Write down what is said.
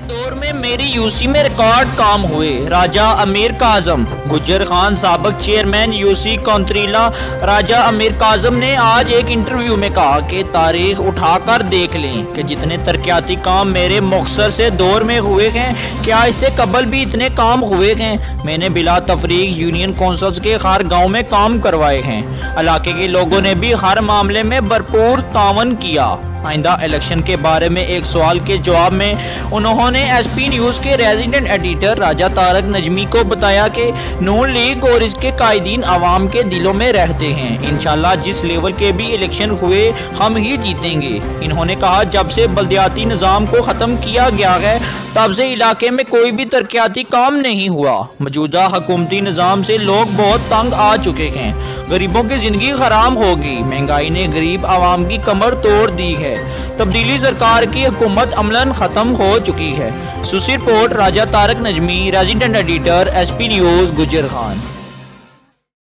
दौर में मेरी यूसी में रिकॉर्ड काम हुए। राजा अमीर काज़म गुज्जर खान साबिक चेयरमैन यूसी कौंतरीला राजा अमीर काज़म ने आज एक इंटरव्यू में कहा कि तारीख उठाकर देख लें कि जितने तरक्याती काम मेरे मुख्तसर से दौर में हुए हैं, क्या इससे कबल भी इतने काम हुए हैं। मैंने बिला तफरीक यूनियन कौंसल्स के हर गाँव में काम करवाए हैं। इलाके के लोगों ने भी हर मामले में भरपूर तावन किया। आइंदा इलेक्शन के बारे में एक सवाल के जवाब में उन्होंने एसपी न्यूज़ के रेजिडेंट एडिटर राजा तारक नजमी को बताया कि नून लीग और इसके कायदीन आवाम के दिलों में रहते हैं। इंशाल्लाह जिस लेवल के भी इलेक्शन हुए हम ही जीतेंगे। इन्होंने कहा, जब से बल्दियाती निज़ाम को ख़त्म किया गया है तब से इलाके में कोई भी तरक्याती काम नहीं हुआ। मौजूदा हुकूमती निज़ाम से लोग बहुत तंग आ चुके हैं। गरीबों की जिंदगी खराब होगी। महंगाई ने गरीब आवाम की कमर तोड़ दी है। तब्दीली सरकार की हुकूमत अमलन खत्म हो चुकी है। सुसी report Raja Tarak Najmi, resident editor, SP news, Gujjar Khan.